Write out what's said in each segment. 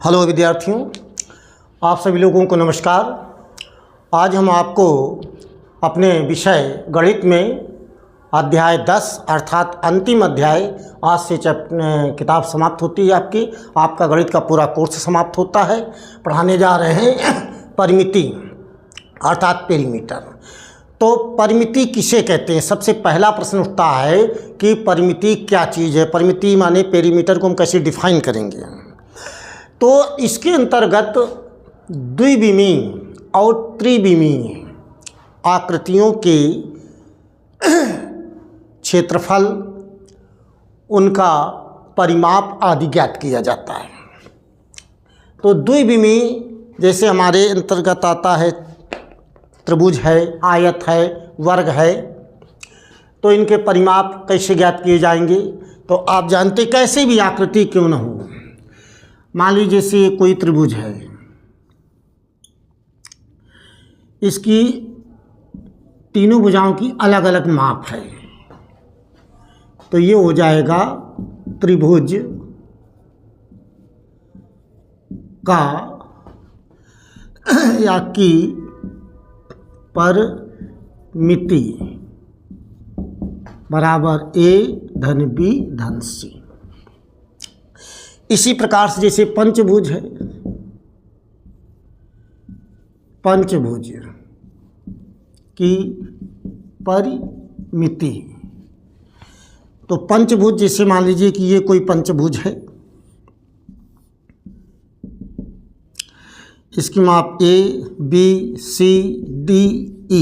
Hello विद्यार्थियों, आप सभी लोगों को नमस्कार। आज हम आपको अपने विषय गणित में अध्याय 10 अर्थात अंतिम अध्याय, आज से किताब समाप्त होती है आपका गणित का पूरा कोर्स समाप्त होता है। पढ़ाने जा रहे हैं परिमिति अर्थात पेरीमीटर। तो परिमिति किसे कहते हैं? सबसे पहला प्रश्न उठता है कि परिमिति क्या चीज़ है। परिमिति माने पेरीमीटर को हम कैसे डिफाइन करेंगे। तो इसके अंतर्गत द्विविमीय और त्रिविमीय आकृतियों के क्षेत्रफल, उनका परिमाप आदि ज्ञात किया जाता है। तो द्विविमीय जैसे हमारे अंतर्गत आता है त्रिभुज है, आयत है, वर्ग है। तो इनके परिमाप कैसे ज्ञात किए जाएंगे? तो आप जानते कैसे भी आकृति क्यों न हो, मान लीजिए जैसे कोई त्रिभुज है, इसकी तीनों भुजाओं की अलग अलग माप है, तो ये हो जाएगा त्रिभुज का या की परिमिति बराबर a धन b धन c। इसी प्रकार से जैसे पंचभुज है, पंचभुज की परिमिति, तो पंचभुज जैसे मान लीजिए कि ये कोई पंचभुज है, इसकी माप a b c d e,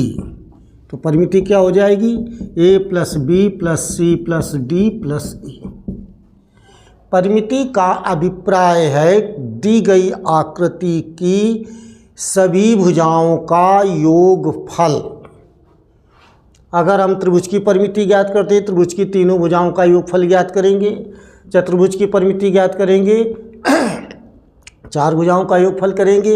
तो परिमिति क्या हो जाएगी? a plus b plus c plus d plus e। परिमिति का अभिप्राय है दी गई आकृति की सभी भुजाओं का योगफल। अगर हम त्रिभुज की परिमिति ज्ञात करते हैं, त्रिभुज की तीनों भुजाओं का योगफल ज्ञात करेंगे। चतुर्भुज की परिमिति ज्ञात करेंगे, चार भुजाओं का योगफल करेंगे।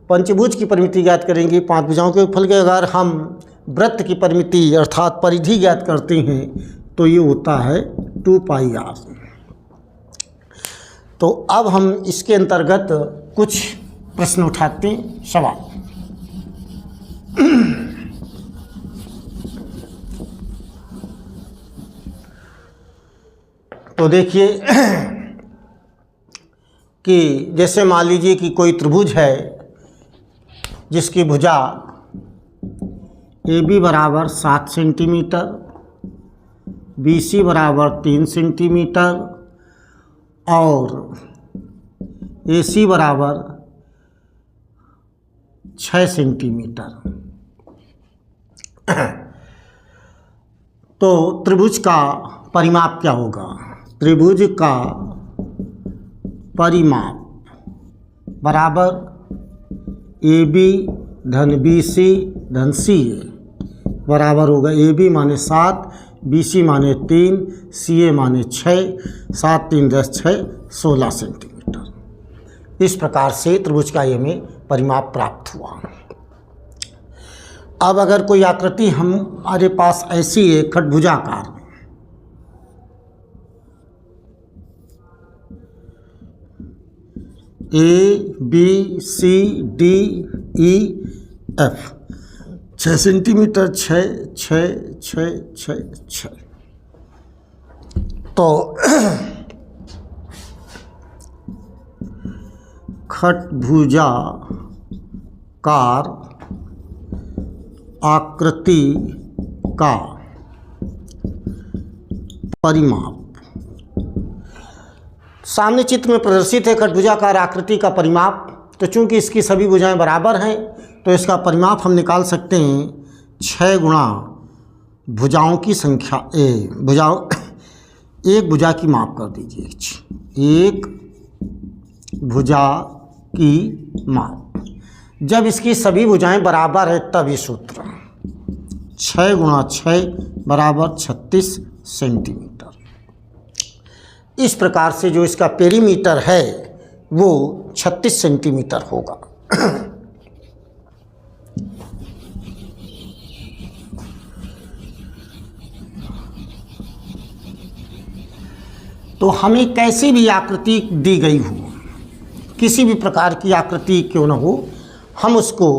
पंचभुज की परिमिति ज्ञात करेंगे, पांच भुजाओं के योगफल के। अगर हम वृत्त की परिमिति अर्थात परिधि ज्ञात करते हैं तो ये होता है 2πr। तो अब हम इसके अंतर्गत कुछ प्रश्न उठाते हैं, सवाल। तो देखिए कि जैसे मान लीजिए कि कोई त्रिभुज है जिसकी भुजा AB बराबर 7 सेंटीमीटर, BC बराबर 3 सेंटीमीटर और AC बराबर 6 सेंटीमीटर। तो त्रिभुज का परिमाप क्या होगा? त्रिभुज का परिमाप बराबर AB धन BC धन CA बराबर होगा AB माने 7, BC माने 3, CA माने 6, 7 3 10 6 16 सेंटीमीटर। इस प्रकार से त्रिभुज का हमें परिमाप प्राप्त हुआ। अब अगर कोई आकृति हमारे पास ऐसी है खटभुजाकार, A B C D E F, 6 centimetre 6 6 6 6 6। तो खटभुजाकार आकृति का परिमाप सामने चित्र में प्रदर्शित है। खटभुजाकार आकृति का परिमाप, तो चूंकि इसकी सभी भुजाएं बराबर हैं तो इसका परिमाप हम निकाल सकते हैं 6 गुणा भुजाओं की संख्या एक भुजा की माप कर दीजिए, एक भुजा की माप। जब इसकी सभी भुजाएं बराबर है तब ये सूत्र 6 गुणा 6 बराबर 36 सेंटीमीटर। इस प्रकार से जो इसका पेरीमीटर है वो 36 सेंटीमीटर होगा। तो हमें कैसी भी आकृति दी गई हो, किसी भी प्रकार की आकृति क्यों न हो, हम उसको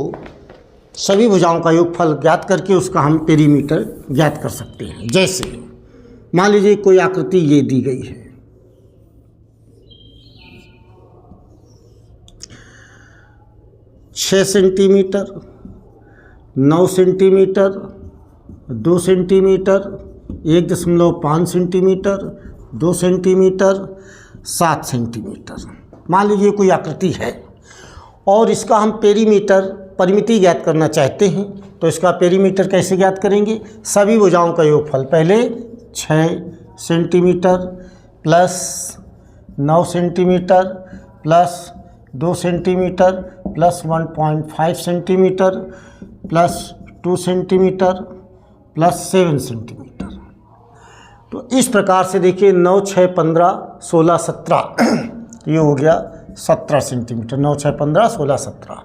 सभी भुजाओं का योगफल ज्ञात करके उसका हम पेरीमीटर ज्ञात कर सकते हैं। जैसे मान लीजिए कोई आकृति ये दी गई है, छः centimetre, 9 centimetre, 2 centimetre, 1.5 centimetre, 2 centimetre, 7 centimetre. मान लीजिए कोई आकृति है और इसका हम पेरीमीटर परिमिति ज्ञात करना चाहते हैं, तो इसका पेरीमीटर कैसे ज्ञात करेंगे? सभी भुजाओं का योगफल, पहले 6 centimetre plus 9 centimetre plus 2 centimetre plus 1.5 centimetre plus 2 centimetre plus 7 centimetre. तो इस प्रकार से देखिए 9, 6, 15, 16, 17 ये हो गया 17 सेंटीमीटर। 9, 6, 15, 16, 17।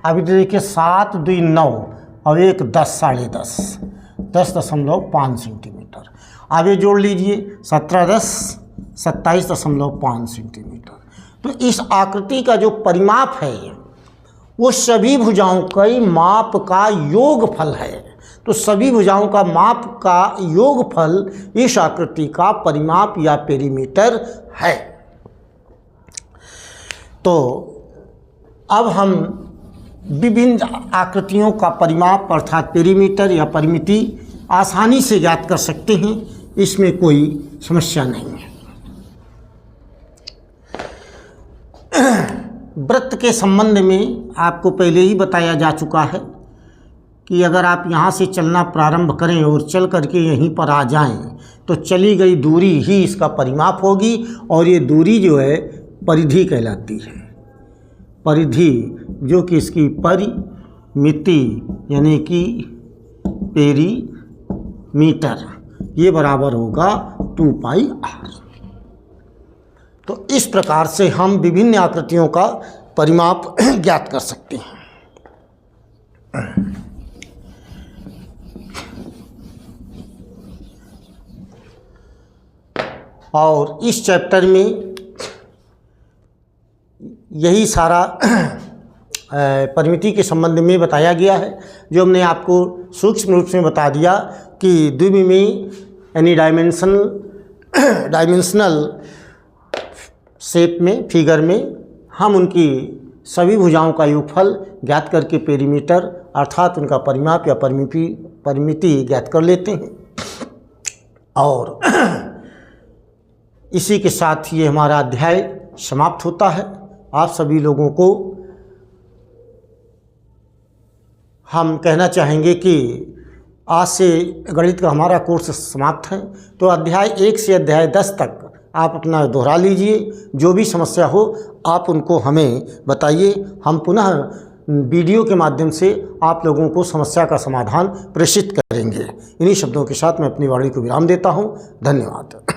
अभी देखिए 7, 2, 9 और 1, 10, 10.5, 10.5 सेंटीमीटर। आगे जोड़ लीजिए 17, 10, 27.5 सेंटीमीटर। तो इस आकृति का जो परिमाप है वो सभी भुजाओं के माप का योगफल है। तो सभी भुजाओं का माप का योगफल इस आकृति का परिमाप या पेरीमीटर है। तो अब हम विभिन्न आकृतियों का परिमाप अर्थात पेरीमीटर या परिमिति आसानी से ज्ञात कर सकते हैं, इसमें कोई समस्या नहीं है। वृत्त के संबंध में आपको पहले ही बताया जा चुका है कि अगर आप यहाँ से चलना प्रारंभ करें और चल करके यहीं पर आ जाएं तो चली गई दूरी ही इसका परिमाप होगी और ये दूरी जो है परिधि कहलाती है। परिधि जो कि इसकी परिमिति यानी कि पेरीमीटर ये बराबर होगा 2πr। तो इस प्रकार से हम विभिन्न आकृतियों का परिमाप ज्ञात कर सकते हैं। और इस चैप्टर में यही सारा परिमिति के संबंध में बताया गया है, जो हमने आपको सूक्ष्म रूप से बता दिया कि द्विविमीय यानी डायमेंशनल शेप में, फिगर में हम उनकी सभी भुजाओं का योगफल ज्ञात करके पेरीमीटर अर्थात उनका परिमाप या परिमिति ज्ञात कर लेते हैं। और इसी के साथ ये हमारा अध्याय समाप्त होता है। आप सभी लोगों को हम कहना चाहेंगे कि आज से गणित का हमारा कोर्स समाप्त है, तो अध्याय 1 से अध्याय 10 तक आप अपना दोहरा लीजिए। जो भी समस्या हो आप उनको हमें बताइए, हम पुनः वीडियो के माध्यम से आप लोगों को समस्या का समाधान प्रेषित करेंगे। इन्हीं शब्दों के साथ मैं अपनी वाणी को विराम देता हूँ। धन्यवाद।